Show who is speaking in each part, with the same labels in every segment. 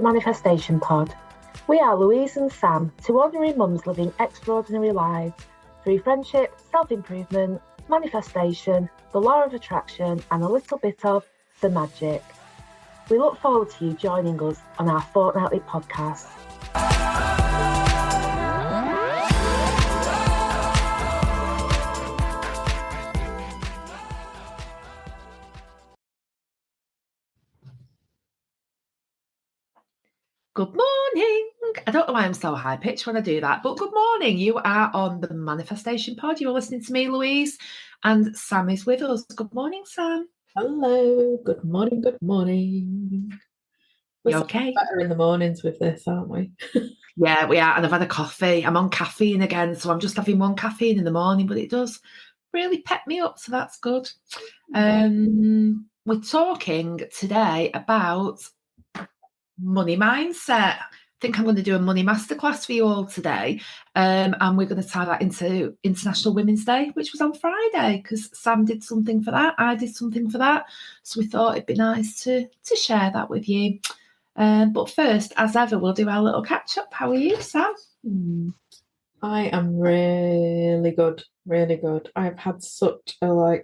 Speaker 1: Manifestation Pod. We are Louise and Sam, two ordinary mums living extraordinary lives through friendship, self-improvement, manifestation, the law of attraction, and a little bit of the magic. We look forward to you joining us on our fortnightly podcast.
Speaker 2: Good morning. I don't know why I'm so high pitched when I do that, but good morning. You are on the Manifestation Pod. You're listening to me, Louise, and Sam is with us. Good morning, Sam.
Speaker 3: Hello. Good morning. Good morning. We're
Speaker 2: okay?
Speaker 3: Better in the mornings with this, aren't we?
Speaker 2: Yeah, we are. And I've had a coffee. I'm on caffeine again, so I'm just having one caffeine in the morning, but it does really pep me up, so that's good. We're talking today about money mindset. I think I'm going to do a money masterclass for you all today, and we're going to tie that into International Women's Day, which was on Friday, because Sam did something for that, I did something for that, so we thought it'd be nice to share that with you. But first, as ever, we'll do our little catch up. How are you, Sam?
Speaker 3: I am really good, really good. I've had such a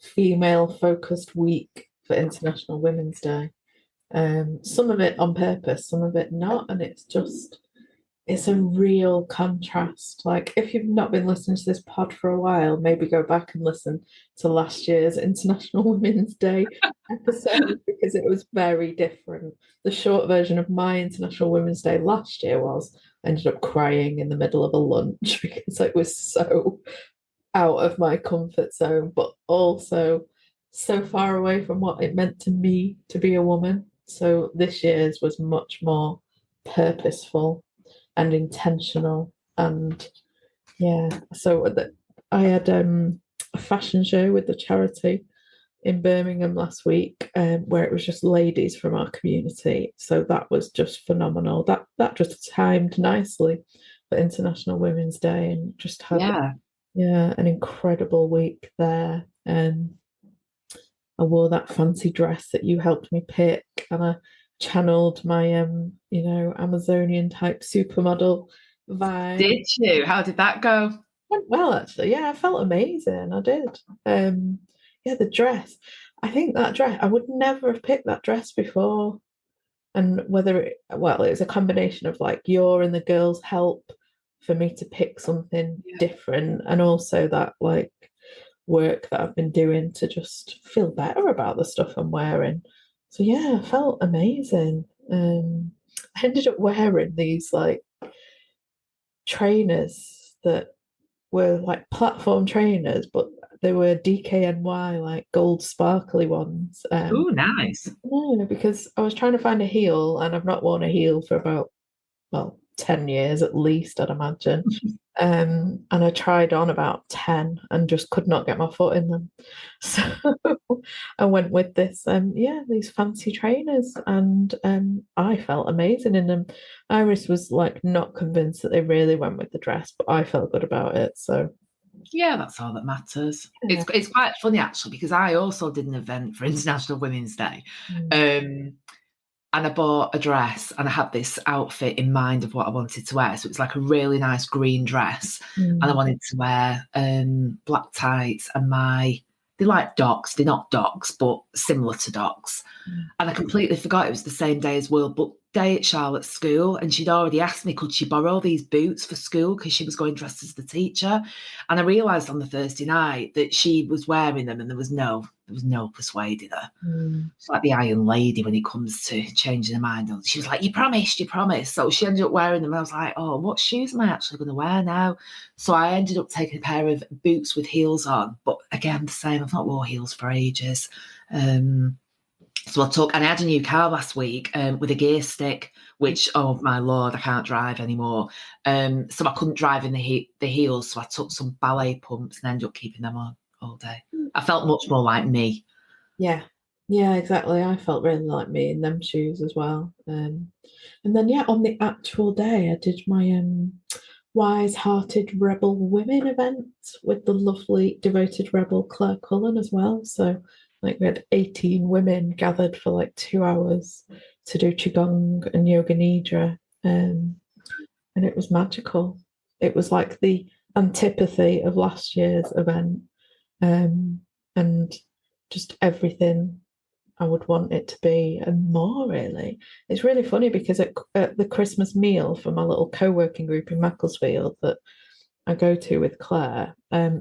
Speaker 3: female focused week for International Women's Day. Some of it on purpose, some of it not, and it's a real contrast. Like, if you've not been listening to this pod for a while, maybe go back and listen to last year's International Women's Day episode, because it was very different. The short version of my International Women's Day last year was I ended up crying in the middle of a lunch because it was so out of my comfort zone, but also so far away from what it meant to me to be a woman. So this year's was much more purposeful and intentional. And yeah, so I had a fashion show with the charity in Birmingham last week, where it was just ladies from our community. So that was just phenomenal. That just timed nicely for International Women's Day, and just had an incredible week there. I wore that fancy dress that you helped me pick, and I channeled my Amazonian type supermodel vibe.
Speaker 2: Did you? How did that go?
Speaker 3: Went well, actually. Yeah, I felt amazing. I did. The dress. I think that dress, I would never have picked that dress before. And it was a combination of your and the girls' help for me to pick something different, and also that work that I've been doing to just feel better about the stuff I'm wearing. So yeah, I felt amazing. I ended up wearing these trainers that were platform trainers, but they were DKNY, gold sparkly ones.
Speaker 2: Oh, nice.
Speaker 3: No, because I was trying to find a heel, and I've not worn a heel for about 10 years at least, I'd imagine. And I tried on about 10 and just could not get my foot in them. So I went with this, these fancy trainers, and I felt amazing in them. Iris was not convinced that they really went with the dress, but I felt good about it. So
Speaker 2: yeah, that's all that matters. Yeah. It's quite funny, actually, because I also did an event for International Women's Day. And I bought a dress, and I had this outfit in mind of what I wanted to wear. So it was a really nice green dress. And I wanted to wear black tights, and they're like Docs. They're not Docs, but similar to Docs. And I completely forgot it was the same day as World Book Day at Charlotte's school. And she'd already asked me, could she borrow these boots for school, because she was going dressed as the teacher. And I realised on the Thursday night that she was wearing them, and there was no persuading her. It's like the Iron Lady when it comes to changing her mind. She was like, you promised. So she ended up wearing them, and I was like, oh, what shoes am I actually going to wear now? So I ended up taking a pair of boots with heels on. But again, the same, I've not worn heels for ages. So and I had a new car last week with a gear stick, which, oh my Lord, I can't drive anymore. So I couldn't drive in the heels, so I took some ballet pumps and ended up keeping them on all day. I felt much more like me.
Speaker 3: Yeah, exactly. I felt really like me in them shoes as well. And then, on the actual day, I did my Wise-Hearted Rebel Women event with the lovely devoted rebel Claire Cullen as well. So we had 18 women gathered for 2 hours. to do Qigong and Yoga Nidra. And it was magical. It was like the antipathy of last year's event, and just everything I would want it to be and more, really. It's really funny because at the Christmas meal for my little co-working group in Macclesfield that I go to with Claire,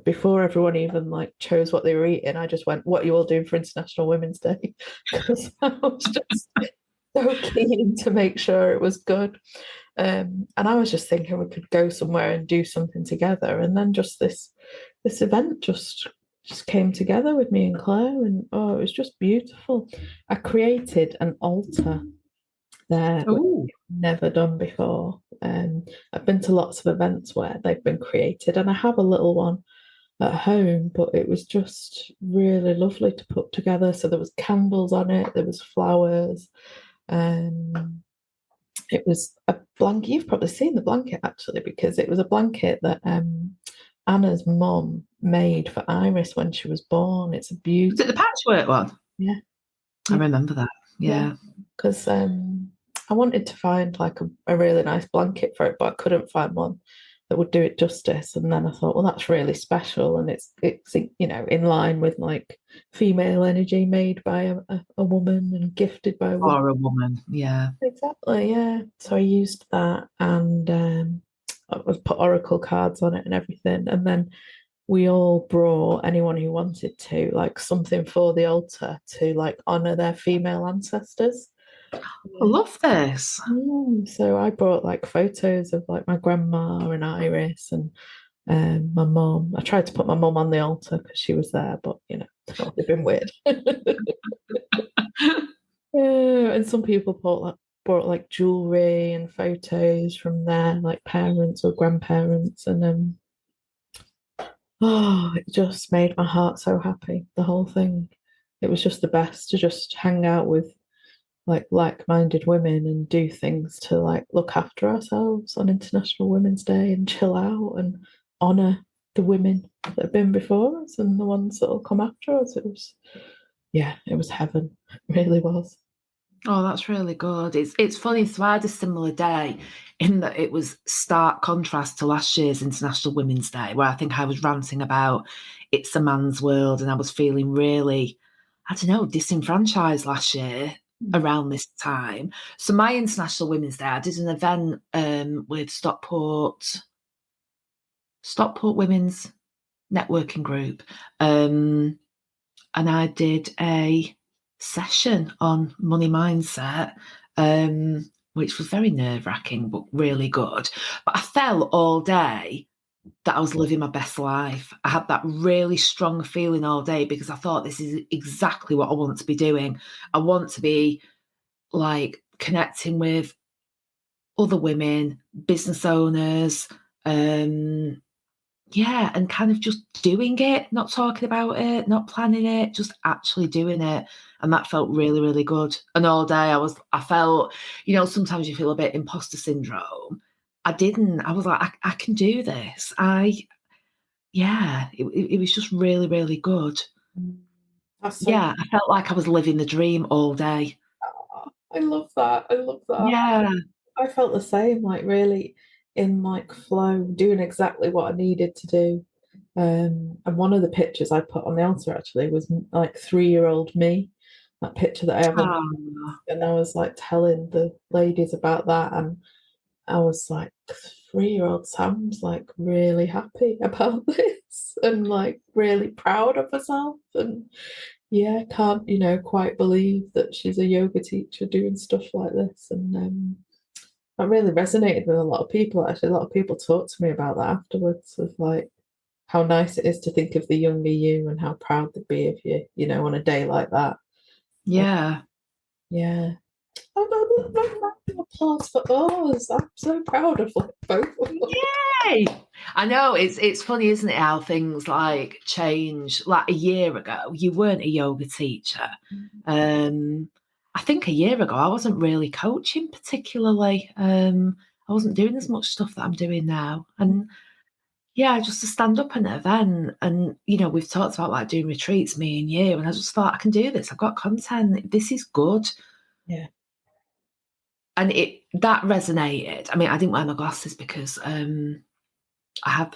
Speaker 3: before everyone even like chose what they were eating, I just went, "What are you all doing for International Women's Day?" Because I was just so keen to make sure it was good. And I was just thinking we could go somewhere and do something together. And then just this event just came together with me and Claire, and oh, it was just beautiful. I created an altar there, which
Speaker 2: Ooh.
Speaker 3: I've never done before. I've been to lots of events where they've been created, and I have a little one at home, but it was just really lovely to put together. So there was candles on it, there was flowers, it was a blanket. You've probably seen the blanket actually, because it was a blanket that Anna's mum made for Iris when she was born. It's a beauty.
Speaker 2: Was it the patchwork one?
Speaker 3: Yeah.
Speaker 2: I remember that. Yeah.
Speaker 3: Because I wanted to find like a really nice blanket for it, but I couldn't find one that would do it justice. And then I thought, well, that's really special, and it's in line with like female energy made by a woman and gifted by a woman.
Speaker 2: Or a woman, yeah.
Speaker 3: Exactly, yeah. So I used that, and I put oracle cards on it and everything. And then we all brought, anyone who wanted to, like something for the altar to like honour their female ancestors.
Speaker 2: I love this.
Speaker 3: So I brought like photos of like my grandma and Iris and my mum. I tried to put my mum on the altar because she was there, but it would have been weird. And some people brought like jewelry and photos from their like parents or grandparents, and it just made my heart so happy. The whole thing, it was just the best to just hang out with like-minded women and do things to like look after ourselves on International Women's Day and chill out and honour the women that have been before us and the ones that will come after us. It was heaven. It really was.
Speaker 2: Oh, that's really good. It's funny. So I had a similar day in that it was stark contrast to last year's International Women's Day, where I think I was ranting about it's a man's world, and I was feeling really, I don't know, disenfranchised last year around this time. So my International Women's Day, I did an event with Stockport Women's Networking Group, and I did a session on money mindset, which was very nerve-wracking but really good. But I felt all day that I was living my best life. I had that really strong feeling all day because I thought this is exactly what I want to be doing. I want to be like connecting with other women, business owners, and kind of just doing it, not talking about it, not planning it, just actually doing it. And that felt really, really good. And all day I felt, sometimes you feel a bit imposter syndrome. I didn't. I was like, I can do this. It was just really, really good. I felt like I was living the dream all day.
Speaker 3: I love that.
Speaker 2: Yeah.
Speaker 3: I felt the same, like really in like flow, doing exactly what I needed to do. And one of the pictures I put on the altar actually was like 3-year-old me, that picture that I have. And I was like telling the ladies about that, and I was like, 3-year-old Sam's like really happy about this and like really proud of herself, and can't quite believe that she's a yoga teacher doing stuff like this. And that really resonated with a lot of people. Actually, a lot of people talked to me about that afterwards, of like how nice it is to think of the younger you and how proud they'd be of you, on a day like that.
Speaker 2: Yeah.
Speaker 3: Yeah. Applause for us. I'm so proud of both of them.
Speaker 2: Yay! I know, it's funny, isn't it, how things like change. Like a year ago, you weren't a yoga teacher. I think a year ago, I wasn't really coaching particularly. I wasn't doing as much stuff that I'm doing now. And just to stand up at an event, and we've talked about like doing retreats, me and you, and I just thought, I can do this. I've got content. This is good.
Speaker 3: Yeah.
Speaker 2: that resonated. I mean, I didn't wear my glasses because I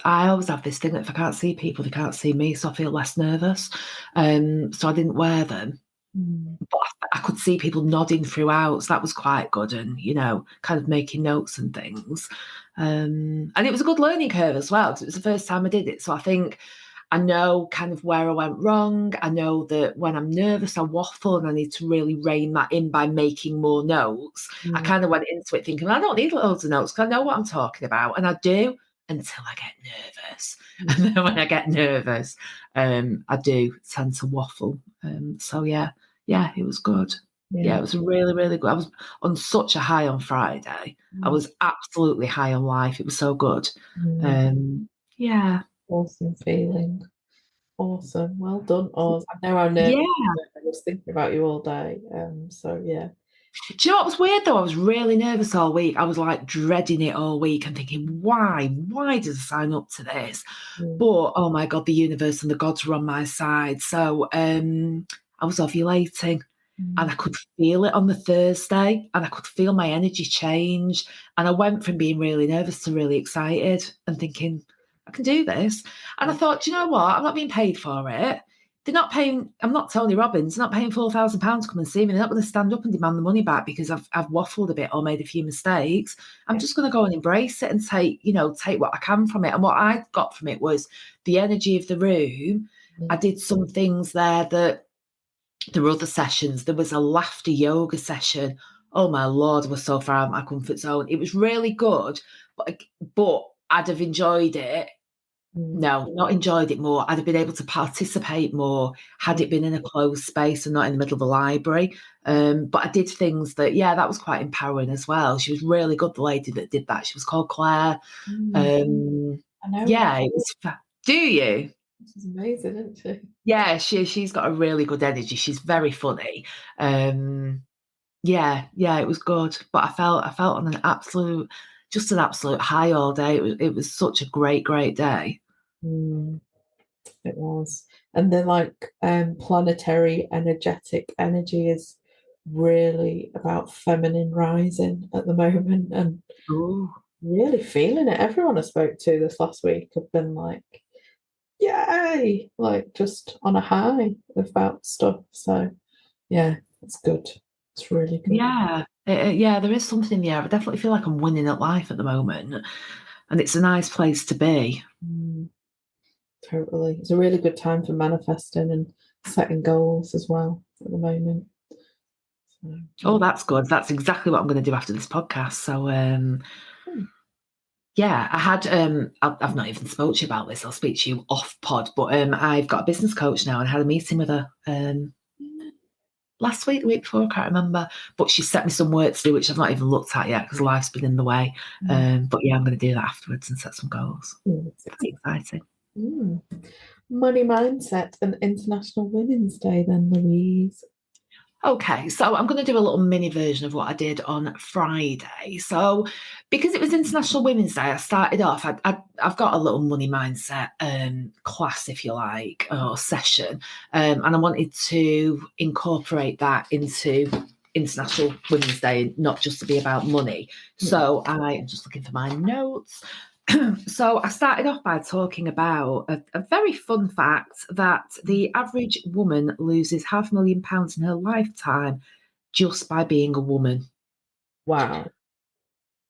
Speaker 2: always have this thing that if I can't see people, they can't see me, so I feel less nervous. So I didn't wear them. But I could see people nodding throughout, so that was quite good, and kind of making notes and things. And it was a good learning curve as well, because it was the first time I did it. So I think I know kind of where I went wrong. I know that when I'm nervous, I waffle, and I need to really rein that in by making more notes. I kind of went into it thinking, I don't need loads of notes because I know what I'm talking about, and I do until I get nervous. And then when I get nervous, I do tend to waffle. So yeah, it was good. Yeah, it was really, really good. I was on such a high on Friday. I was absolutely high on life. It was so good. Yeah.
Speaker 3: Awesome feeling. Awesome. Well done, Oz. I know how nervous I was thinking about you all day. So yeah.
Speaker 2: Do you know what was weird though? I was really nervous all week. I was like dreading it all week and thinking, why did I sign up to this? But oh my God, the universe and the gods were on my side. So I was ovulating and I could feel it on the Thursday, and I could feel my energy change. And I went from being really nervous to really excited and thinking, I can do this. And I thought, do you know what? I'm not being paid for it. They're not paying, I'm not Tony Robbins, they're not paying £4,000 to come and see me. They're not going to stand up and demand the money back because I've waffled a bit or made a few mistakes. I'm just going to go and embrace it and take what I can from it. And what I got from it was the energy of the room. I did some things there that there were other sessions. There was a laughter yoga session. Oh my Lord, I was so far out of my comfort zone. It was really good, but I'd have enjoyed it. No, not enjoyed it more. I'd have been able to participate more had it been in a closed space and not in the middle of the library. But I did things that was quite empowering as well. She was really good, the lady that did that. She was called Claire.
Speaker 3: I know.
Speaker 2: Yeah, it was. Do you?
Speaker 3: She's amazing, isn't she?
Speaker 2: Yeah, she's got a really good energy. She's very funny. Yeah, it was good. But I felt on an absolute high all day. It was such a great day.
Speaker 3: It was. And the planetary energetic energy is really about feminine rising at the moment, and really feeling it. Everyone I spoke to this last week have been like, yay, like just on a high about stuff. So yeah, it's good. It's really good.
Speaker 2: Yeah, there is something in the air. I definitely feel like I'm winning at life at the moment, and it's a nice place to be.
Speaker 3: Totally. It's a really good time for manifesting and setting goals as well at the moment.
Speaker 2: Oh, that's good. That's exactly what I'm going to do after this podcast. So, yeah, I had, I've not even spoke to you about this. I'll speak to you off pod, but I've got a business coach now and I had a meeting with her last week, the week before, I can't remember. But she set me some work to do, which I've not even looked at yet because life's been in the way. But yeah, I'm going to do that afterwards and set some goals. That's exciting.
Speaker 3: Money mindset and International Women's Day then, Louise.
Speaker 2: Okay, so I'm going to do a little mini version of what I did on Friday. So because it was International Women's Day, I started off, I've got a little money mindset class, if you like, or session. And I wanted to incorporate that into International Women's Day, not just to be about money. So I'm just looking for my notes. So I started off by talking about a very fun fact that the average woman loses £500,000 in her lifetime just by being a woman.
Speaker 3: Wow.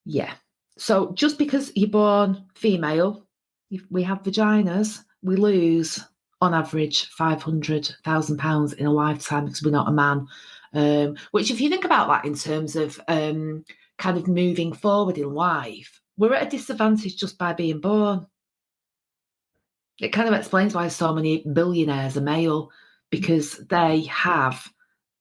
Speaker 2: Yeah. So just because you're born female, we have vaginas, we lose on average £500,000 in a lifetime because we're not a man. Which if you think about that in terms of kind of moving forward in life, we're at a disadvantage just by being born. It kind of explains why so many billionaires are male, because they have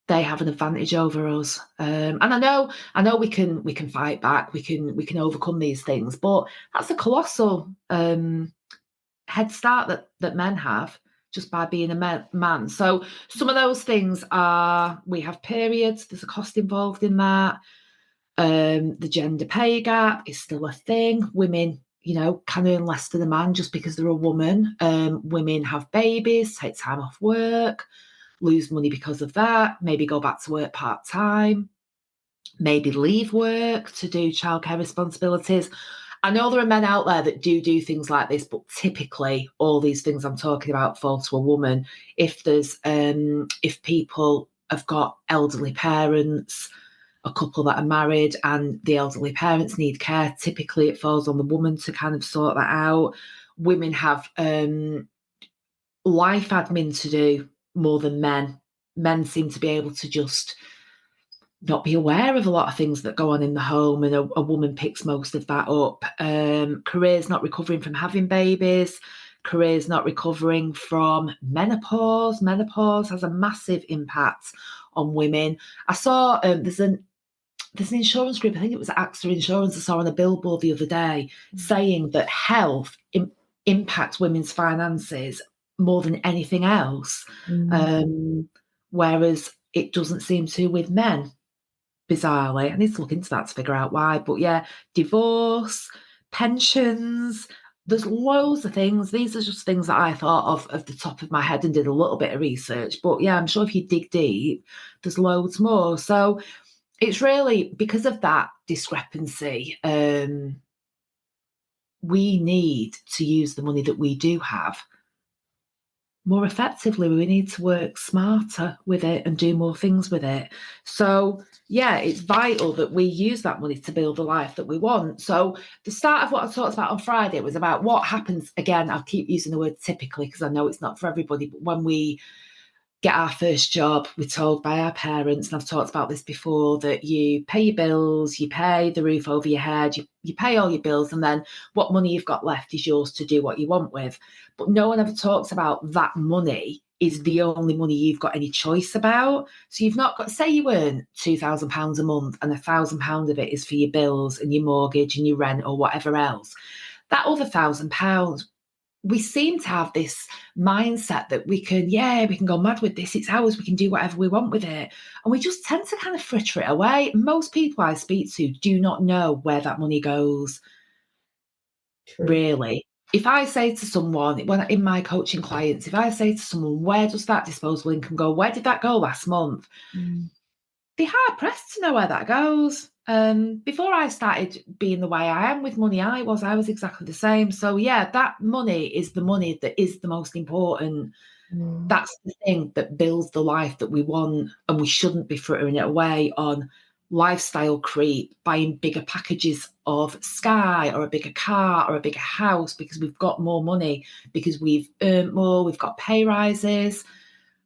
Speaker 2: an advantage over us. And I know we can fight back, we can overcome these things, but that's a colossal head start that men have just by being a man. So some of those things are, we have periods, there's a cost involved in that. The gender pay gap is still a thing. Women, can earn less than a man just because they're a woman. Women have babies, take time off work, lose money because of that, maybe go back to work part-time. maybe leave work to do childcare responsibilities. I know there are men out there that do things like this, but typically all these things I'm talking about fall to a woman. If people have got elderly parents, a couple that are married and the elderly parents need care, typically it falls on the woman to kind of sort that out. Women have life admin to do more than men. Men seem to be able to just not be aware of a lot of things that go on in the home, and a woman picks most of that up. Careers not recovering from having babies, careers not recovering from menopause. Menopause has a massive impact on women. I saw there's an insurance group, I think it was AXA Insurance, I saw on a billboard the other day saying that health impacts women's finances more than anything else, whereas it doesn't seem to with men. Bizarrely, I need to look into that to figure out why. But yeah, divorce, pensions, there's loads of things. These are just things that I thought of the top of my head and did a little bit of research. But yeah, I'm sure if you dig deep, there's loads more. So it's really because of that discrepancy. We need to use the money that we do have more effectively. We need to work smarter with it and do more things with it. So yeah, it's vital that we use that money to build the life that we want. So the start of what I talked about on Friday was about what happens. Again, I'll keep using the word typically because I know it's not for everybody, but when we get our first job, we're told by our parents, and I've talked about this before, that you pay your bills, you pay the roof over your head, you pay all your bills, and then what money you've got left is yours to do what you want with. But no one ever talks about that money is the only money you've got any choice about. So you've not got, say you earn £2,000 a month and £1,000 of it is for your bills and your mortgage and your rent or whatever else. That other £1,000, we seem to have this mindset that we can go mad with this. It's ours. We can do whatever we want with it. And we just tend to kind of fritter it away. Most people I speak to do not know where that money goes. True. Really. If I say to someone, when in my coaching clients, if I say to someone, where does that disposable income go? Where did that go last month? They're hard pressed to know where that goes. Before I started being the way I am with money, I was exactly the same. So yeah, that money is the money that is the most important. That's the thing that builds the life that we want, and we shouldn't be frittering it away on lifestyle creep, buying bigger packages of Sky or a bigger car or a bigger house because we've got more money, because we've earned more, we've got pay rises.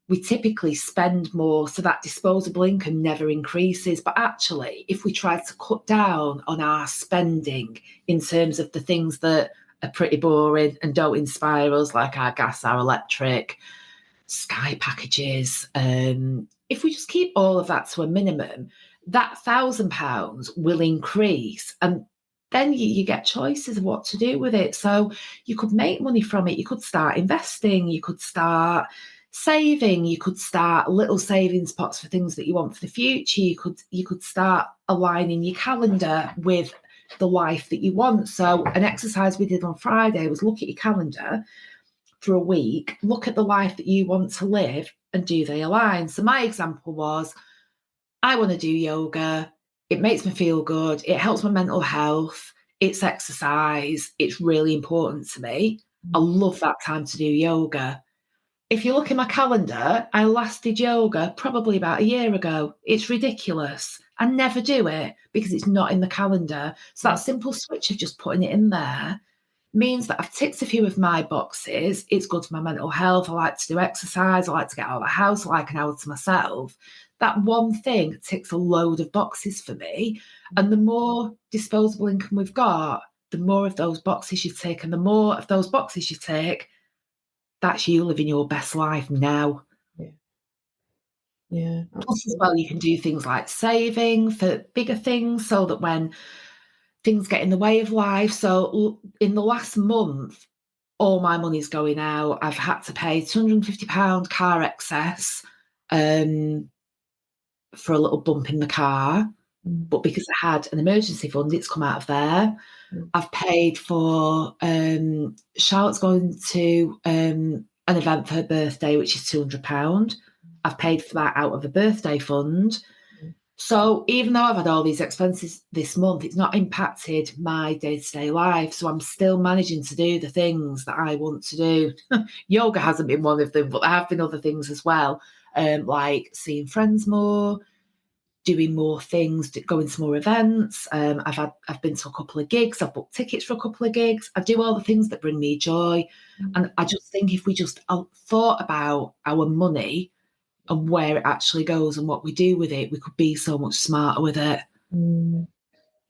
Speaker 2: We typically spend more, so that disposable income never increases. But actually, if we try to cut down on our spending in terms of the things that are pretty boring and don't inspire us, like our gas, our electric, Sky packages, if we just keep all of that to a minimum, that £1,000 will increase. And then you get choices of what to do with it. So you could make money from it. You could start investing. You could start saving. You could start little savings pots for things that you want for the future. You could start aligning your calendar with the life that you want. So an exercise we did on Friday was look at your calendar for a week, look at the life that you want to live, and do they align? So my example was, I want to do yoga. It makes me feel good. It helps my mental health. It's exercise. It's really important to me. I love that time to do yoga. If you look at my calendar, I last did yoga probably about a year ago. It's ridiculous. I never do it because it's not in the calendar. So that simple switch of just putting it in there means that I've ticked a few of my boxes. It's good for my mental health. I like to do exercise. I like to get out of the house. I like an hour to myself. That one thing ticks a load of boxes for me. And the more disposable income we've got, the more of those boxes you tick. And the more of those boxes you tick, that's you living your best life now.
Speaker 3: Yeah.
Speaker 2: Plus, as well, you can do things like saving for bigger things so that when things get in the way of life. So in the last month, all my money's going out. I've had to pay £250 car excess for a little bump in the car. But because I had an emergency fund, it's come out of there. I've paid for Charlotte's going to an event for her birthday, which is £200. I've paid for that out of a birthday fund. So even though I've had all these expenses this month, it's not impacted my day-to-day life. So I'm still managing to do the things that I want to do. Yoga hasn't been one of them, but there have been other things as well, like seeing friends more, doing more things, going to more events. I've been to a couple of gigs. I've booked tickets for a couple of gigs. I do all the things that bring me joy. And I just think if we just thought about our money and where it actually goes and what we do with it, we could be so much smarter with it.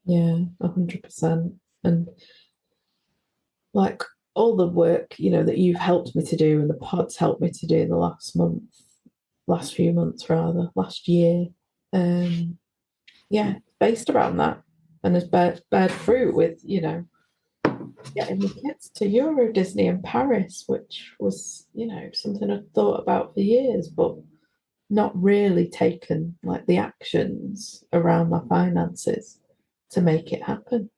Speaker 3: Yeah, 100%. And like all the work, that you've helped me to do and the pod's helped me to do in the last few months rather, last year. Based around that, and has bared fruit with, getting the kids to Euro Disney in Paris, which was, something I thought about for years, but not really taken like the actions around my finances to make it happen.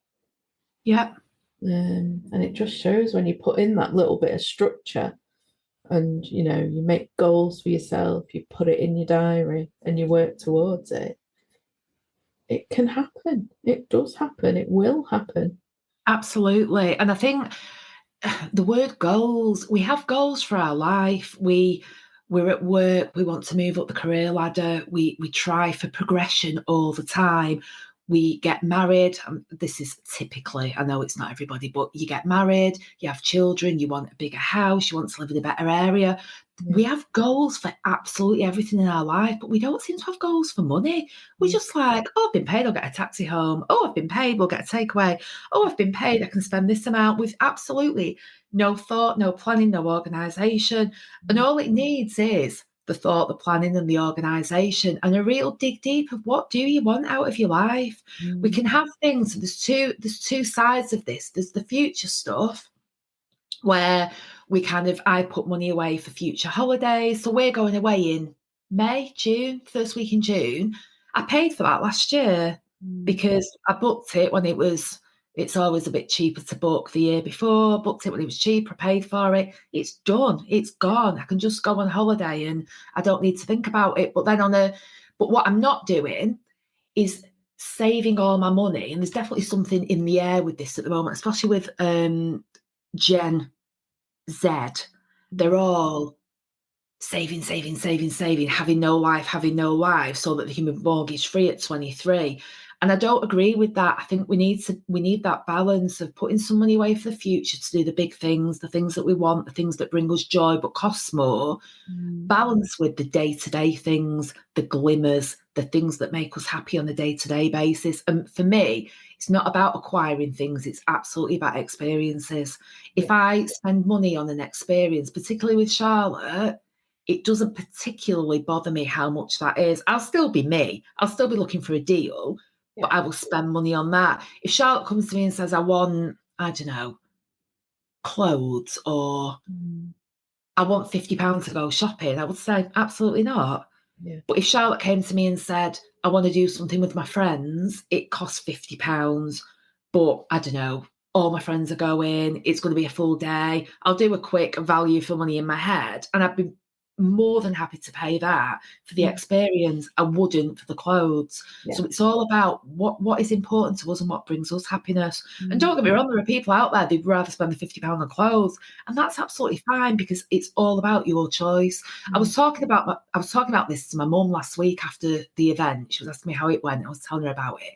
Speaker 2: Yeah.
Speaker 3: And it just shows when you put in that little bit of structure and, you make goals for yourself, you put it in your diary and you work towards it, it can happen. It does happen. It will happen.
Speaker 2: Absolutely. And I think the word goals, we have goals for our life. We're at work, we want to move up the career ladder, we try for progression all the time. We get married. This is typically, I know it's not everybody, but you get married, you have children, you want a bigger house, you want to live in a better area. We have goals for absolutely everything in our life, but we don't seem to have goals for money. We're just like, oh, I've been paid, I'll get a taxi home. Oh, I've been paid, we'll get a takeaway. Oh, I've been paid, I can spend this amount, with absolutely no thought, no planning, no organisation. And all it needs is the thought, the planning and the organisation and a real dig deep of what do you want out of your life. We can have things. There's two sides of this. There's the future stuff where I put money away for future holidays. So we're going away in May, June, first week in June. I paid for that last year because I booked it when it's always a bit cheaper to book the year before. Booked it when it was cheaper, paid for it. It's done. It's gone. I can just go on holiday and I don't need to think about it. But what I'm not doing is saving all my money. And there's definitely something in the air with this at the moment, especially with Gen Z. They're all saving, having no life so that they can be mortgage free at 23. And I don't agree with that. I think we need that balance of putting some money away for the future to do the big things, the things that we want, the things that bring us joy but cost more. Balance with the day-to-day things, the glimmers, the things that make us happy on a day-to-day basis. And for me, it's not about acquiring things, it's absolutely about experiences. If I spend money on an experience, particularly with Charlotte, it doesn't particularly bother me how much that is. I'll still be me. I'll still be looking for a deal, but I will spend money on that. If Charlotte comes to me and says, I want, I don't know, clothes, or I want £50 to go shopping, I would say, absolutely not.
Speaker 3: Yeah.
Speaker 2: But if Charlotte came to me and said, I want to do something with my friends, it costs £50, but I don't know, all my friends are going, it's going to be a full day, I'll do a quick value for money in my head, and I'd be more than happy to pay that for the experience. I wouldn't for the clothes. So it's all about what is important to us and what brings us happiness. And don't get me wrong, there are people out there who'd rather spend the £50 on clothes, and that's absolutely fine because it's all about your choice. I was talking about this to my mum last week after the event. She was asking me how it went. I was telling her about it,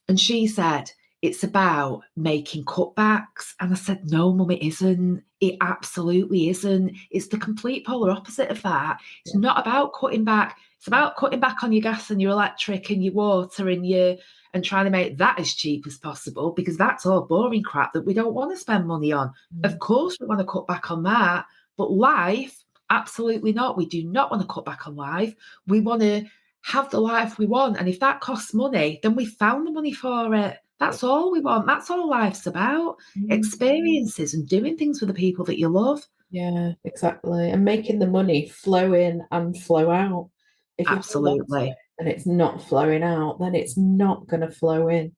Speaker 2: and she said, it's about making cutbacks. And I said, no, Mum, it isn't. It absolutely isn't. It's the complete polar opposite of that. It's not about cutting back. It's about cutting back on your gas and your electric and your water and trying to make that as cheap as possible, because that's all boring crap that we don't want to spend money on. Of course, we want to cut back on that. But life, absolutely not. We do not want to cut back on life. We want to have the life we want. And if that costs money, then we found the money for it. That's all we want. That's all life's about. Experiences and doing things with the people that you love.
Speaker 3: Yeah, exactly. And making the money flow in and flow out. If
Speaker 2: absolutely.
Speaker 3: And it's not flowing out, then it's not going to flow in.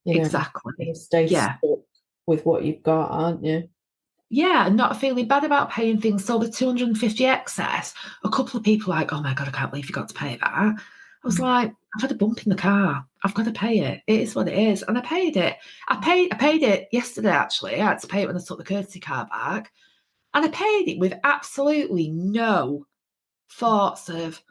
Speaker 2: Exactly.
Speaker 3: You're stay stuck with what you've got, aren't you?
Speaker 2: Yeah, and not feeling bad about paying things. So the 250 excess, a couple of people are like, oh my God, I can't believe you got to pay that. I was like, I've had a bump in the car. I've got to pay it. It is what it is. And I paid it. I paid it yesterday, actually. I had to pay it when I took the courtesy car back. And I paid it with absolutely no thoughts of,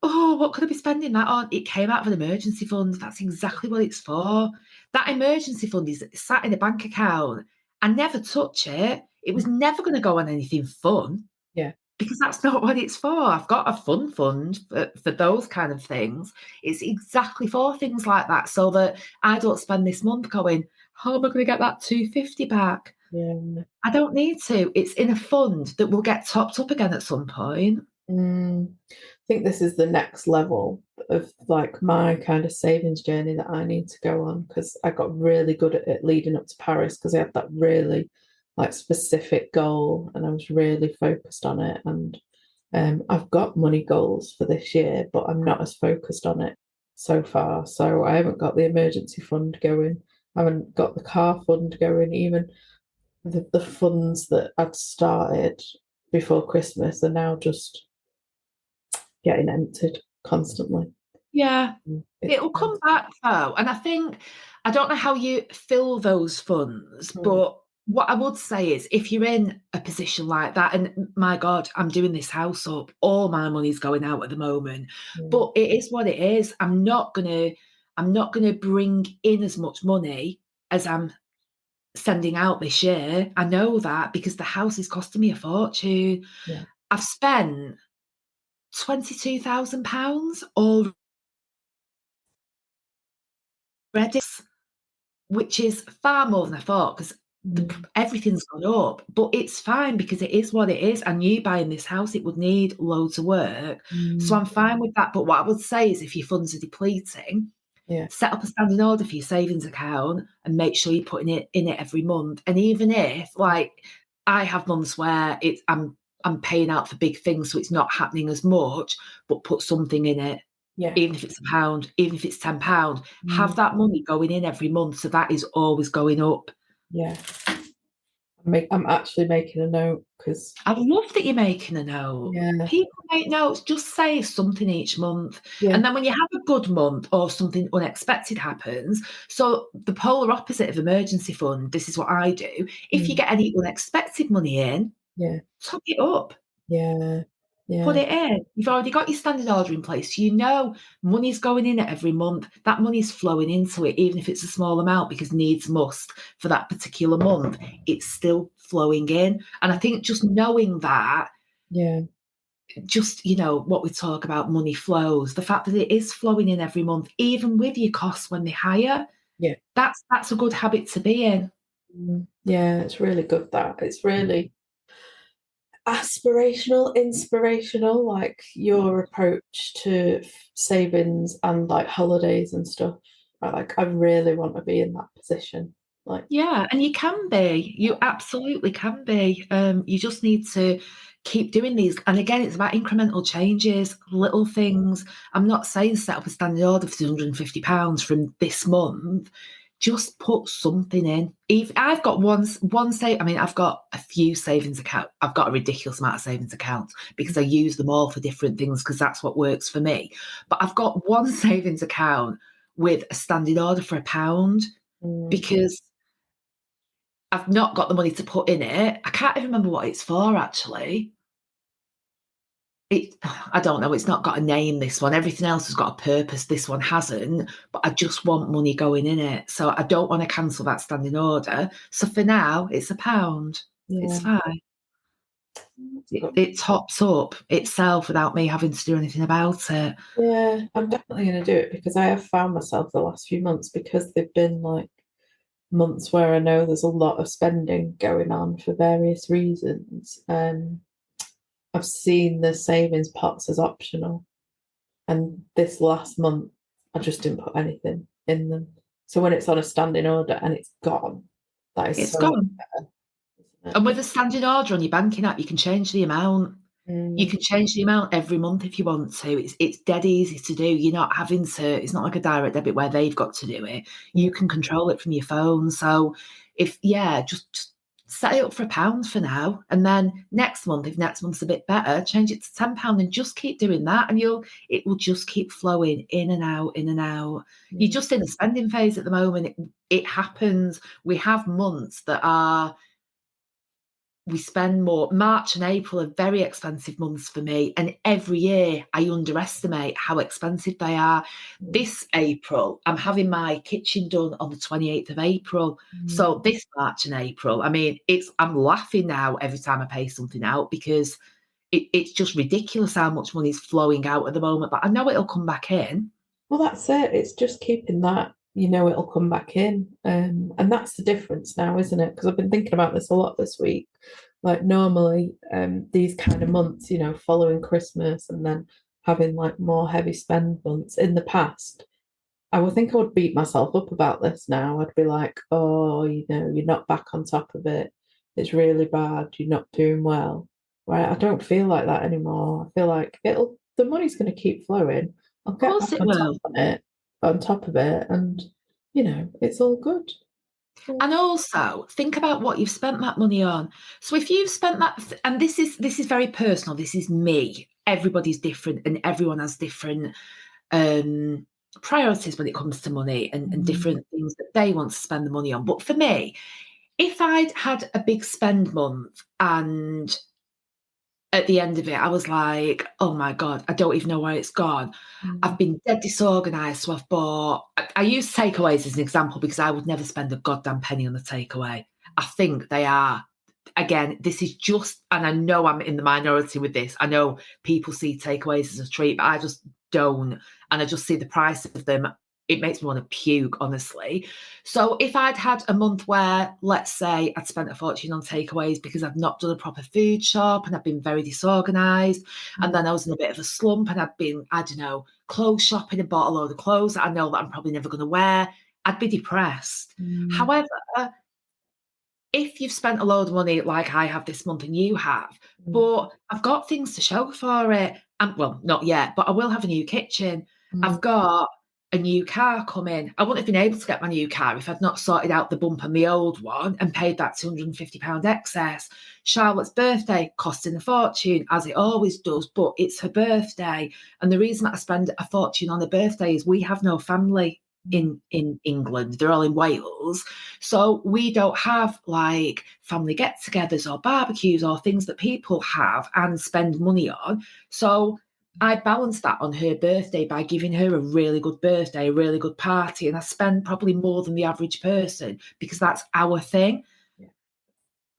Speaker 2: oh, what could I be spending that on? It came out of an emergency fund. That's exactly what it's for. That emergency fund is sat in a bank account. I never touch it. It was never going to go on anything fun.
Speaker 3: Yeah.
Speaker 2: Because that's not what it's for. I've got a fun fund for those kind of things. It's exactly for things like that, so that I don't spend this month going, how am I going to get that 250 back?
Speaker 3: Yeah.
Speaker 2: I don't need to. It's in a fund that will get topped up again at some point.
Speaker 3: I think this is the next level of like my kind of savings journey that I need to go on, because I got really good at it leading up to Paris, because I had that really like specific goal and I was really focused on it. And I've got money goals for this year, but I'm not as focused on it so far. So I haven't got the emergency fund going. I haven't got the car fund going. Even the funds that I'd started before Christmas are now just getting emptied constantly.
Speaker 2: Yeah, it'll come back though. And I think, I don't know how you fill those funds, but what I would say is if you're in a position like that, and my God, I'm doing this house up, all my money's going out at the moment, but it is what it is. I'm not gonna bring in as much money as I'm sending out this year. I know that because the house is costing me a fortune.
Speaker 3: Yeah.
Speaker 2: I've spent £22,000 already, which is far more than I thought, because everything's gone up, but it's fine because it is what it is. I knew buying this house, it would need loads of work. So I'm fine with that. But what I would say is if your funds are depleting, set up a standing order for your savings account and make sure you're putting it in it every month. And even if, like, I have months where I'm paying out for big things, so it's not happening as much, but put something in it.
Speaker 3: Yeah.
Speaker 2: Even if it's £1, even if it's £10, have that money going in every month, so that is always going up.
Speaker 3: Yeah. I'm actually making a note, because
Speaker 2: I love that you're making a note.
Speaker 3: Yeah.
Speaker 2: People make notes, just save something each month.
Speaker 3: Yeah.
Speaker 2: And then when you have a good month or something unexpected happens, so the polar opposite of emergency fund, this is what I do. If you get any unexpected money in, top it up.
Speaker 3: Yeah.
Speaker 2: Put it in. You've already got your standing order in place. You know money's going in it every month. That money's flowing into it, even if it's a small amount, because needs must for that particular month. It's still flowing in. And I think just knowing that, just, you know, what we talk about, money flows, the fact that it is flowing in every month, even with your costs when they're higher, that's a good habit to be in.
Speaker 3: Yeah, it's really good that. It's really aspirational, inspirational, like your approach to savings and like holidays and stuff. I really want to be in that position. Like,
Speaker 2: yeah, and you can be. You absolutely can be. You just need to keep doing these. And again, it's about incremental changes, little things. I'm not saying set up a standing order for £250 from this month. Just put something in. If I've got I've got a few savings accounts. I've got a ridiculous amount of savings accounts because I use them all for different things, because that's what works for me. But I've got one savings account with a standing order for £1, because I've not got the money to put in it. I can't even remember what it's for, actually. I don't know. It's not got a name, this one. Everything else has got a purpose. This one hasn't. But I just want money going in it. So I don't want to cancel that standing order. So for now, it's £1. It's fine. It tops up itself without me having to do anything about it.
Speaker 3: Yeah, I'm definitely going to do it, because I have found myself the last few months, because they've been like months where I know there's a lot of spending going on for various reasons. I've seen the savings pots as optional, and this last month I just didn't put anything in them. So when it's on a standing order and it's gone, that is
Speaker 2: It's
Speaker 3: so
Speaker 2: gone.
Speaker 3: better,
Speaker 2: And with a standing order on your banking app, you can change the amount. You can change the amount every month if you want to. It's dead easy to do. You're not having to, it's not like a direct debit where they've got to do it. You can control it from your phone. So just set it up for £1 for now, and then next month, if next month's a bit better, change it to £10 and just keep doing that, and it will just keep flowing in and out, in and out. You're just in a spending phase at the moment. It happens. We have months that we spend more. March and April are very expensive months for me, and every year I underestimate how expensive they are. This April, I'm having my kitchen done on the 28th of April. So this March and April, I mean, I'm laughing now every time I pay something out, because it's just ridiculous how much money is flowing out at the moment. But I know it'll come back in.
Speaker 3: Well, that's it. It's just keeping that, it'll come back in. And that's the difference now, isn't it? Because I've been thinking about this a lot this week. Like normally, these kind of months, following Christmas and then having like more heavy spend months in the past, I would think I would beat myself up about this now. I'd be like, oh, you're not back on top of it. It's really bad. You're not doing well. Right? I don't feel like that anymore. I feel like the money's going to keep flowing. I'll get back on top of it, and it's all good.
Speaker 2: And also think about what you've spent that money on. So if you've spent that, and this is very personal, this is me. Everybody's different, and everyone has different priorities when it comes to money, and different things that they want to spend the money on. But for me, if I'd had a big spend month and at the end of it, I was like, oh my God, I don't even know where it's gone. I've been dead disorganized. So I use takeaways as an example because I would never spend a goddamn penny on a takeaway. I think they are, again, this is just, and I know I'm in the minority with this. I know people see takeaways as a treat, but I just don't. And I just see the price of them. It makes me want to puke, honestly. So if I'd had a month where, let's say, I'd spent a fortune on takeaways because I'd not done a proper food shop and I'd been very disorganised, and then I was in a bit of a slump and I'd been, I don't know, clothes shopping and bought a load of clothes that I know that I'm probably never going to wear, I'd be depressed. However, if you've spent a load of money like I have this month and you have, but I've got things to show for it, and well, not yet, but I will have a new kitchen. I've got a new car coming. I wouldn't have been able to get my new car if I'd not sorted out the bump on the old one and paid that £250 excess. Charlotte's birthday costing a fortune, as it always does, but it's her birthday. And the reason that I spend a fortune on her birthday is we have no family in England. They're all in Wales. So we don't have like family get-togethers or barbecues or things that people have and spend money on. So I balanced that on her birthday by giving her a really good birthday, a really good party. And I spend probably more than the average person because that's our thing. Yeah.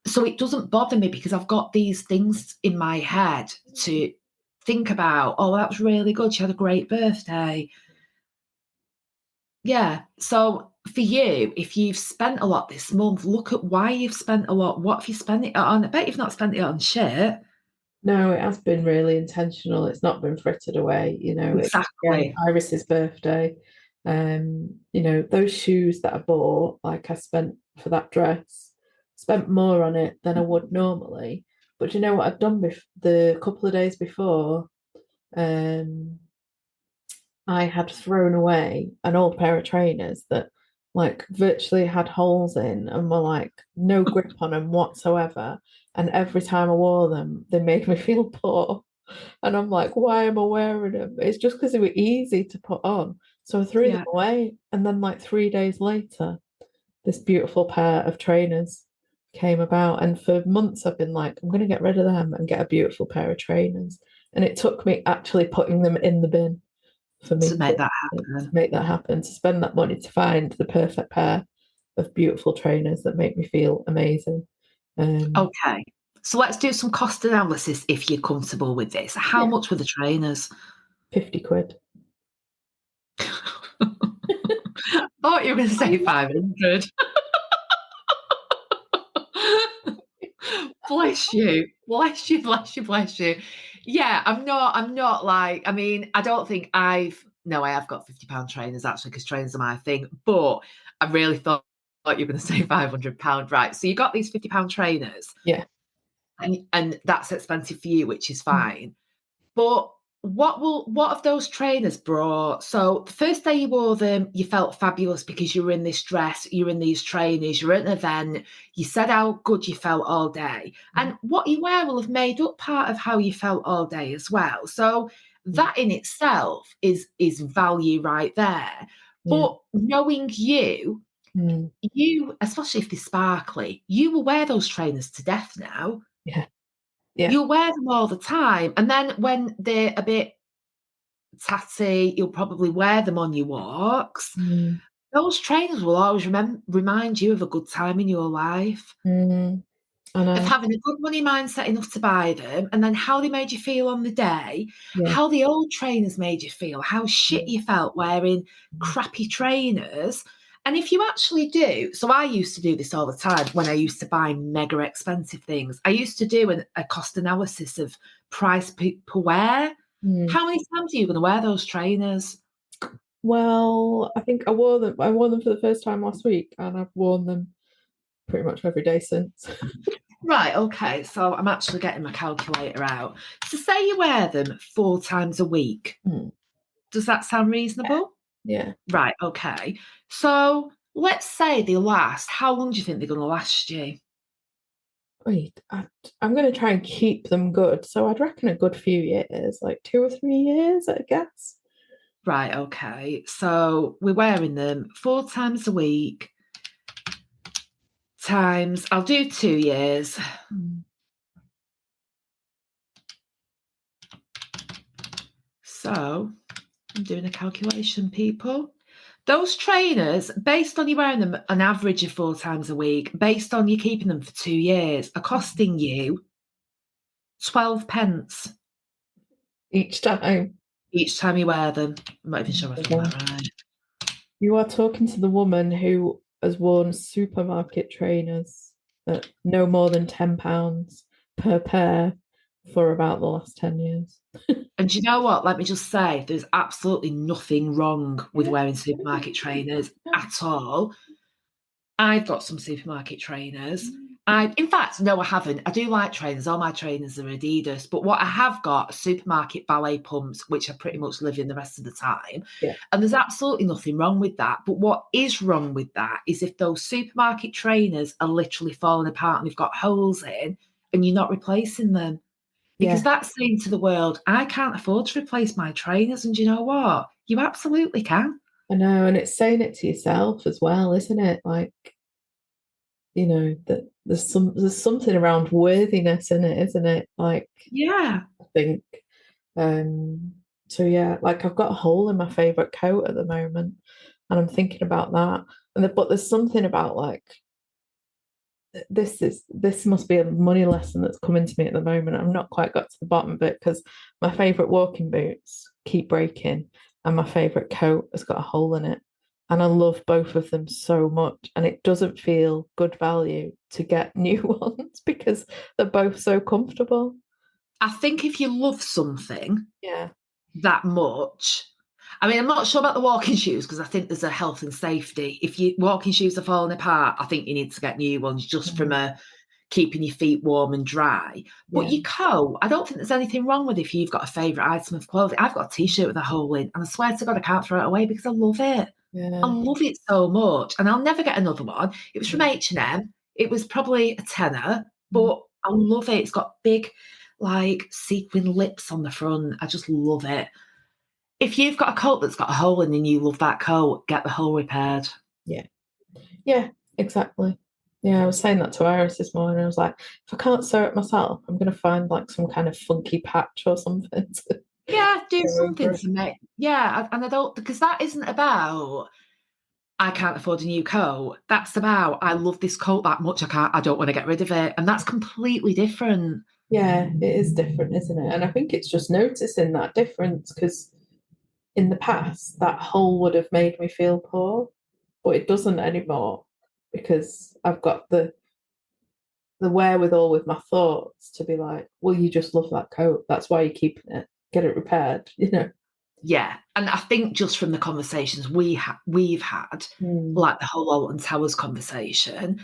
Speaker 2: So it doesn't bother me because I've got these things in my head to think about. Oh, that was really good. She had a great birthday. Yeah. So for you, if you've spent a lot this month, look at why you've spent a lot. What have you spent it on? I bet you've not spent it on shit.
Speaker 3: No, it has been really intentional. It's not been frittered away,
Speaker 2: Exactly.
Speaker 3: It's Iris's birthday. Those shoes that I bought, like I spent for that dress, spent more on it than I would normally. But you know what I'd done the couple of days before? I had thrown away an old pair of trainers that like virtually had holes in and were like no grip on them whatsoever. And every time I wore them, they made me feel poor. And I'm like, why am I wearing them? It's just because they were easy to put on. So I threw them away. And then like 3 days later, this beautiful pair of trainers came about. And for months I've been like, I'm going to get rid of them and get a beautiful pair of trainers. And it took me actually putting them in the bin for me
Speaker 2: to make that happen.
Speaker 3: To spend that money to find the perfect pair of beautiful trainers that make me feel amazing.
Speaker 2: Okay, so let's do some cost analysis if you're comfortable with this. How much were the trainers?
Speaker 3: 50 quid.
Speaker 2: I thought you were going to say 500. Bless you. Bless you, bless you, bless you. Yeah, I'm not like, I mean, I don't think I have got £50 trainers actually, because trainers are my thing, but I really thought you were going to say £500, right? So you got these £50 trainers.
Speaker 3: Yeah.
Speaker 2: And that's expensive for you, which is fine. But what have those trainers brought? So the first day you wore them, you felt fabulous because you were in this dress, you're in these trainers, you're at an event, you said how good you felt all day. And what you wear will have made up part of how you felt all day as well. So that in itself is value right there. But knowing you, especially if they're sparkly, you will wear those trainers to death now.
Speaker 3: Yeah.
Speaker 2: You'll wear them all the time. And then when they're a bit tatty, you'll probably wear them on your walks. Those trainers will always remind you of a good time in your life. Of having a good money mindset enough to buy them, and then how they made you feel on the day, how the old trainers made you feel, how shit you felt wearing crappy trainers. And if you actually do, so I used to do this all the time when I used to buy mega expensive things. I used to do a cost analysis of price per wear. How many times are you going to wear those trainers?
Speaker 3: Well, I think I wore them for the first time last week, and I've worn them pretty much every day since.
Speaker 2: Right, okay. So I'm actually getting my calculator out. So say you wear them 4 times a week. Does that sound reasonable?
Speaker 3: Yeah.
Speaker 2: Right, okay. So let's say they last. How long do you think they're going to last you?
Speaker 3: Wait, I'm going to try and keep them good. So I'd reckon a good few years, like 2 or 3 years, I guess.
Speaker 2: Right, okay. So we're wearing them 4 times a week. Times, I'll do 2 years. So I'm doing a calculation, people. Those trainers, based on you wearing them an average of 4 times a week, based on you keeping them for 2 years, are costing you 12 pence.
Speaker 3: Each time?
Speaker 2: Each time you wear them. I'm not even sure if I'm that right.
Speaker 3: You are talking to the woman who has worn supermarket trainers at no more than £10 per pair for about the last 10 years.
Speaker 2: And you know what? Let me just say, there's absolutely nothing wrong with wearing supermarket trainers at all. I've got some supermarket trainers. In fact, no, I haven't. I do like trainers. All my trainers are Adidas. But what I have got are supermarket ballet pumps, which I pretty much live in the rest of the time.
Speaker 3: Yeah.
Speaker 2: And there's absolutely nothing wrong with that. But what is wrong with that is if those supermarket trainers are literally falling apart and they've got holes in and you're not replacing them. Because that's saying to the world, I can't afford to replace my trainers. And you know what? You absolutely can.
Speaker 3: I know, and it's saying it to yourself as well, isn't it? Like, you know, that there's something around worthiness in it, isn't it? Like,
Speaker 2: yeah,
Speaker 3: I think. So yeah, like I've got a hole in my favorite coat at the moment, and I'm thinking about that. But there's something about like this must be a money lesson that's coming to me at the moment. I've not quite got to the bottom of it because my favorite walking boots keep breaking, and my favorite coat has got a hole in it. And I love both of them so much. And it doesn't feel good value to get new ones because they're both so comfortable.
Speaker 2: I think if you love something
Speaker 3: Yeah.
Speaker 2: that much, I mean, I'm not sure about the walking shoes because I think there's a health and safety. If your walking shoes are falling apart, I think you need to get new ones just from keeping your feet warm and dry. But your coat, I don't think there's anything wrong with if you've got a favourite item of clothing. I've got a T-shirt with a hole in, and I swear to God, I can't throw it away because I love it.
Speaker 3: Yeah.
Speaker 2: I love it so much, and I'll never get another one. It was from H&M. It was probably a tenner, but I love it. It's got big, like, sequin lips on the front. I just love it. If you've got a coat that's got a hole in and you love that coat, get the hole repaired.
Speaker 3: Yeah, exactly. Yeah, I was saying that to Iris this morning. I was like, if I can't sew it myself, I'm going to find like some kind of funky patch or something.
Speaker 2: Do something to make. Yeah, and I don't, because that isn't about I can't afford a new coat. That's about I love this coat that much. I don't want to get rid of it, and that's completely different.
Speaker 3: Yeah, it is different, isn't it? And I think it's just noticing that difference because in the past that hole would have made me feel poor, but it doesn't anymore because I've got the wherewithal with my thoughts to be like, well, you just love that coat. That's why you're keeping it. Get it repaired, you know.
Speaker 2: Yeah, and I think just from the conversations we've had, like the whole Alton Towers conversation,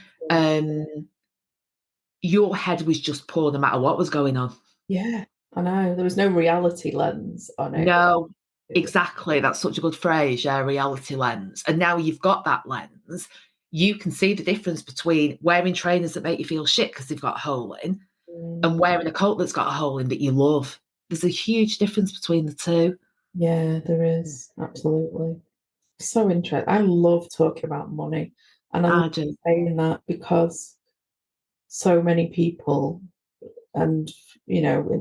Speaker 2: your head was just poor no matter what was going on.
Speaker 3: Yeah, I know. There was no reality lens on it.
Speaker 2: No, exactly. That's such a good phrase, yeah, reality lens. And now you've got that lens, you can see the difference between wearing trainers that make you feel shit because they've got a hole in and wearing a coat that's got a hole in that you love. There's a huge difference between the two.
Speaker 3: Yeah, there is. Absolutely. So interesting. I love talking about money. And I love
Speaker 2: I do.
Speaker 3: saying that because so many people, and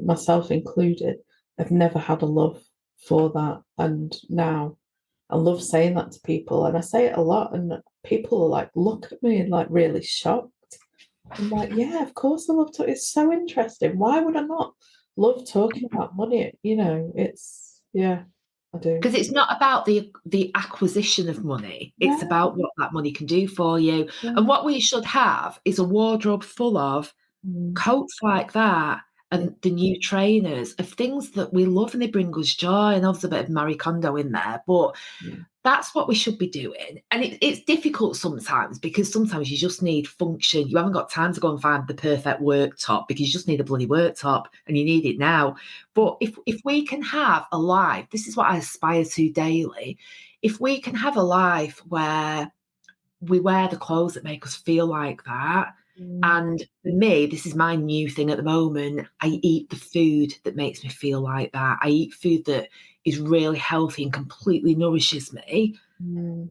Speaker 3: myself included, have never had a love for that. And now I love saying that to people, and I say it a lot, and people are like, look at me and like really shocked. I'm like, yeah, of course I love talking. It's so interesting. Why would I not love talking about money? It's yeah, I do.
Speaker 2: Because it's not about the acquisition of money. It's
Speaker 3: No,
Speaker 2: about what that money can do for you. And
Speaker 3: yeah.
Speaker 2: what we should have is a wardrobe full of
Speaker 3: Mm,
Speaker 2: coats like that
Speaker 3: yeah,
Speaker 2: and the new trainers of things that we love and they bring us joy. And there's a bit of Marie Kondo in there, but
Speaker 3: yeah,
Speaker 2: that's what we should be doing. And it's difficult sometimes because sometimes you just need function. You haven't got time to go and find the perfect worktop because you just need a bloody worktop and you need it now. But if we can have a life, this is what I aspire to daily. If we can have a life where we wear the clothes that make us feel like that.
Speaker 3: mm,
Speaker 2: And for me, this is my new thing at the moment. I eat the food that makes me feel like that. I eat food that is really healthy and completely nourishes me.
Speaker 3: mm,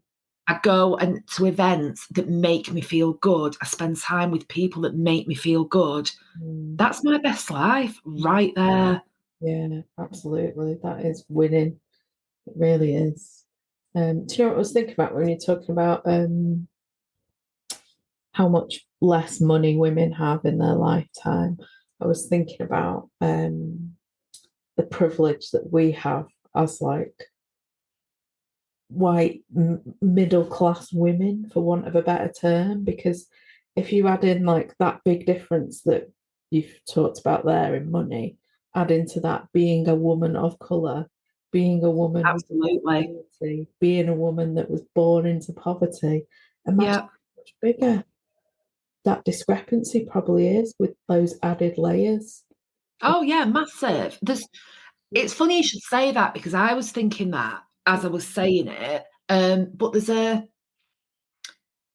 Speaker 2: I go and to events that make me feel good. I spend time with people that make me feel good.
Speaker 3: mm.
Speaker 2: That's my best life right there.
Speaker 3: Yeah, absolutely. That is winning. It really is. Do you know what I was thinking about when you're talking about how much less money women have in their lifetime? I was thinking about the privilege that we have as like white middle class women, for want of a better term, because if you add in like that big difference that you've talked about there in money, add into that being a woman of colour, being a woman with a
Speaker 2: Absolutely.
Speaker 3: disability, being a woman that was born into poverty, imagine
Speaker 2: Yeah.
Speaker 3: how much bigger that discrepancy probably is with those added layers.
Speaker 2: Oh yeah, massive. It's funny you should say that because I was thinking that as I was saying it. But there's a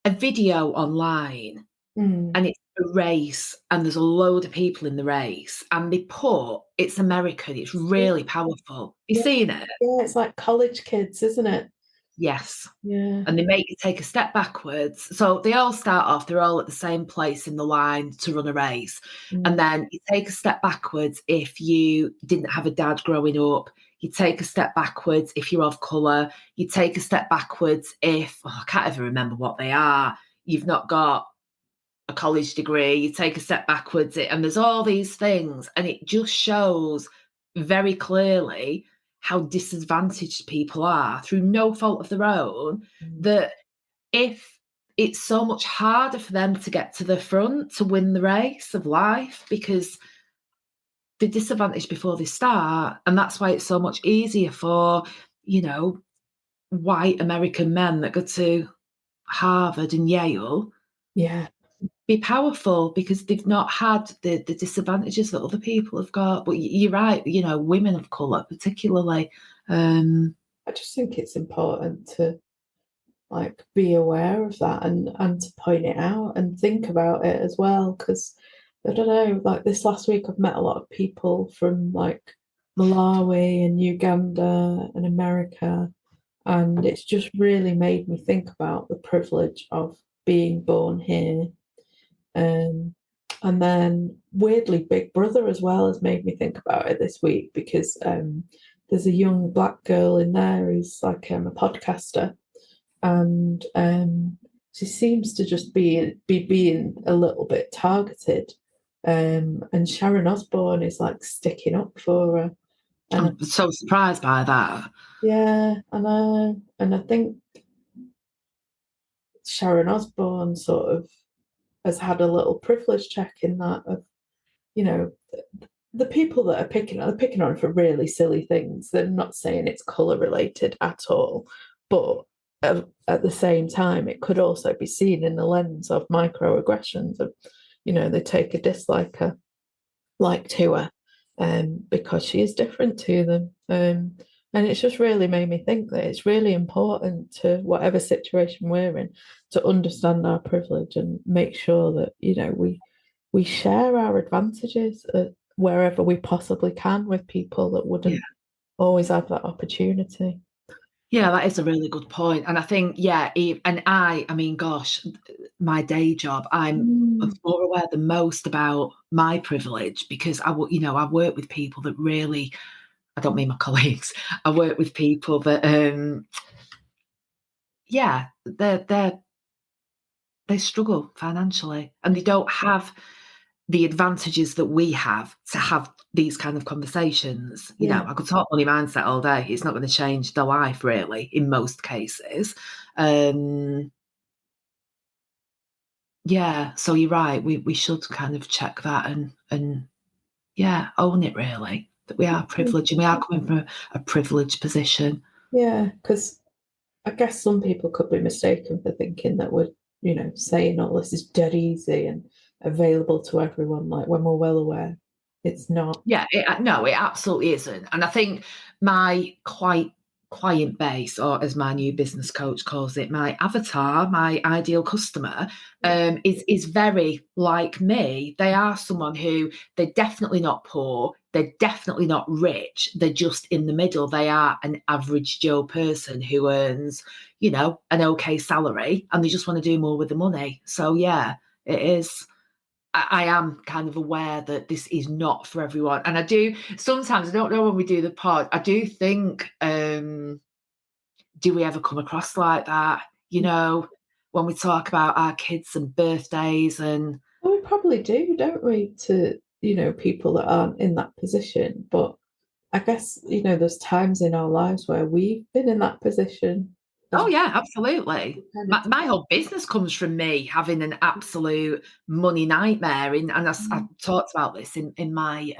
Speaker 2: video online
Speaker 3: Mm.
Speaker 2: and it's a race and there's a load of people in the race and they put it's American, it's really powerful. You
Speaker 3: Yeah,
Speaker 2: seen it?
Speaker 3: yeah, it's like college kids, isn't it?
Speaker 2: Yes.
Speaker 3: Yeah.
Speaker 2: And they make you take a step backwards. So they all start off, they're all at the same place in the line to run a race. And
Speaker 3: Mm.
Speaker 2: then you take a step backwards if you didn't have a dad growing up. You take a step backwards if you're of colour. You take a step backwards if, I can't even remember what they are. You've not got a college degree. You take a step backwards, and there's all these things. And it just shows very clearly how disadvantaged people are through no fault of their own,
Speaker 3: Mm.
Speaker 2: that if it's so much harder for them to get to the front to win the race of life because they're disadvantaged before they start. And that's why it's so much easier for, you know, white American men that go to Harvard and Yale
Speaker 3: Yeah.
Speaker 2: be powerful because they've not had the disadvantages that other people have got. But you're right, women of colour particularly.
Speaker 3: I just think it's important to like be aware of that and to point it out and think about it as well. Because I don't know, like this last week, I've met a lot of people from like Malawi and Uganda and America, and it's just really made me think about the privilege of being born here. Um, and then weirdly, Big Brother as well has made me think about it this week because there's a young black girl in there who's like a podcaster, and she seems to just be being a little bit targeted. And Sharon Osbourne is like sticking up for her, and
Speaker 2: I'm so surprised by that.
Speaker 3: yeah, I know, and I think Sharon Osbourne sort of has had a little privilege check in that of you know the people that are picking on for really silly things. They're not saying it's colour related at all, but at the same time, it could also be seen in the lens of microaggressions. Of they take a dislike to her, because she is different to them. And it's just really made me think that it's really important to whatever situation we're in to understand our privilege and make sure that, you know, we share our advantages wherever we possibly can with people that wouldn't always have that opportunity.
Speaker 2: Yeah, that is a really good point. And I think, I mean, gosh, my day job, I'm more aware than most about my privilege because I work with people that really, I don't mean my colleagues, I work with people that, they struggle financially and they don't have the advantages that we have to have these kind of conversations. You know, I could talk money mindset all day. It's not going to change their life really in most cases. So you're right. We should kind of check that and own it really, that we are privileged and we are coming from a privileged position.
Speaker 3: Yeah, because I guess some people could be mistaken for thinking that we're, you know, saying all this is dead easy and available to everyone, like when we're well aware it's not.
Speaker 2: Yeah, it absolutely isn't. And I think my client base, or as my new business coach calls it, my avatar, my ideal customer, is very like me. They are someone who they're definitely not poor, they're definitely not rich, they're just in the middle. They are an average Joe person who earns, you know, an okay salary, and they just want to do more with the money. So yeah, it is. I am kind of aware that this is not for everyone. And I do sometimes, I don't know when we do the pod, I do think, do we ever come across like that? You know, when we talk about our kids and birthdays and.
Speaker 3: Well, we probably do, don't we, to, you know, people that aren't in that position. But I guess, you know, there's times in our lives where we've been in that position.
Speaker 2: Oh yeah, absolutely. My whole business comes from me having an absolute money nightmare, and I talked about this in my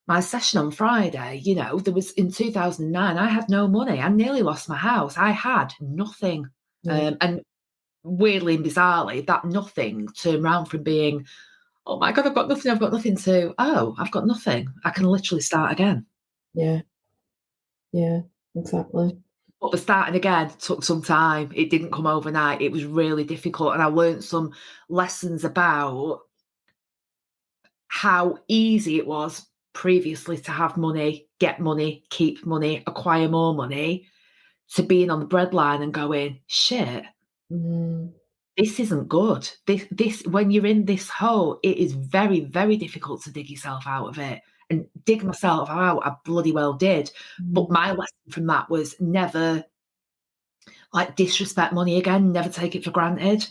Speaker 2: my session on Friday. You know, there was in 2009, I had no money. I nearly lost my house. I had nothing, and weirdly and bizarrely, that nothing turned around from being, oh my God, I've got nothing to, oh, I've got nothing. I can literally start again.
Speaker 3: Yeah, exactly.
Speaker 2: But the starting again took some time. It didn't come overnight. It was really difficult. And I learned some lessons about how easy it was previously to have money, get money, keep money, acquire more money, to being on the breadline and going, shit, this isn't good. This when you're in this hole, it is very, very difficult to dig yourself out of it. And dig myself out, I bloody well did. But my lesson from that was never like disrespect money again, never take it for granted.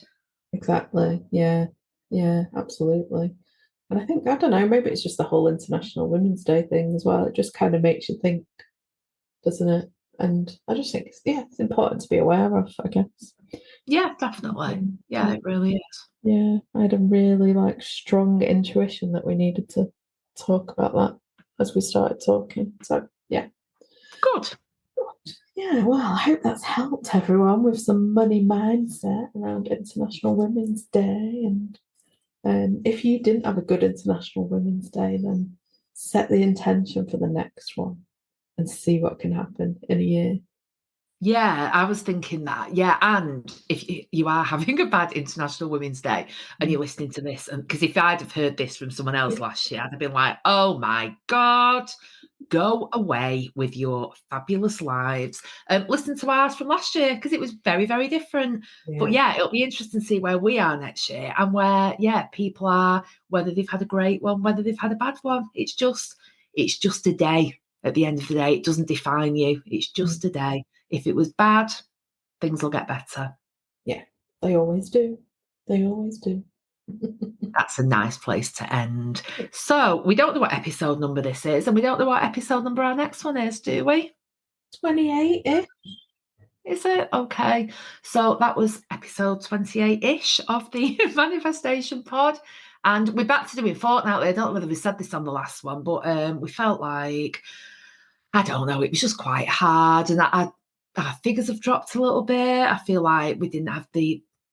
Speaker 3: Exactly. Yeah, absolutely. And I think, I don't know, maybe it's just the whole International Women's Day thing as well. It just kind of makes you think, doesn't it? And I just think it's important to be aware of, I guess.
Speaker 2: Yeah, definitely. Yeah, it really is.
Speaker 3: Yeah, I had a really strong intuition that we needed to talk about that as we started talking. So yeah.
Speaker 2: Good.
Speaker 3: Yeah, well, I hope that's helped everyone with some money mindset around International Women's Day. And if you didn't have a good International Women's Day, then set the intention for the next one and see what can happen in a year.
Speaker 2: Yeah, I was thinking that. Yeah, and if you are having a bad International Women's Day and you're listening to this, and because if I'd have heard this from someone else last year, I'd have been like, oh my God, go away with your fabulous lives. Listen to ours from last year because it was very, very different. Yeah. But yeah, it'll be interesting to see where we are next year and where, people are, whether they've had a great one, whether they've had a bad one. It's just a day at the end of the day. It doesn't define you. It's just a day. If it was bad, things will get better.
Speaker 3: Yeah, they always do. They always do.
Speaker 2: That's a nice place to end. So we don't know what episode number this is, and we don't know what episode number our next one is, do we?
Speaker 3: 28-ish.
Speaker 2: Is it? Okay. So that was episode 28-ish of the Manifestation Pod. And we're back to doing fortnightly. I don't know whether we said this on the last one, but we felt like, I don't know, it was just quite hard. And our figures have dropped a little bit. I feel like we didn't have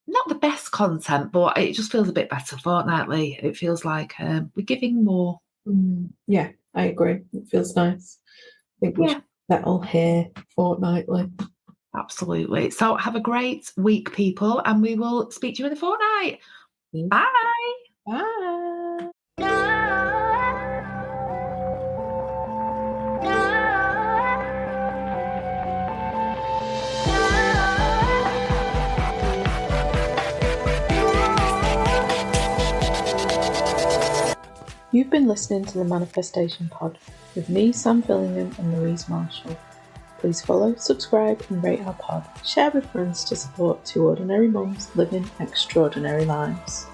Speaker 2: not the best content, but it just feels a bit better fortnightly. It feels like we're giving more
Speaker 3: Yeah, I agree. It feels nice. I think we should settle here fortnightly.
Speaker 2: Absolutely. So have a great week, people, and we will speak to you in a fortnight. Bye.
Speaker 3: Bye. You've been listening to the Manifestation Pod with me, Sam Fillingham, and Louise Marshall. Please follow, subscribe, and rate our pod. Share with friends to support two ordinary mums living extraordinary lives.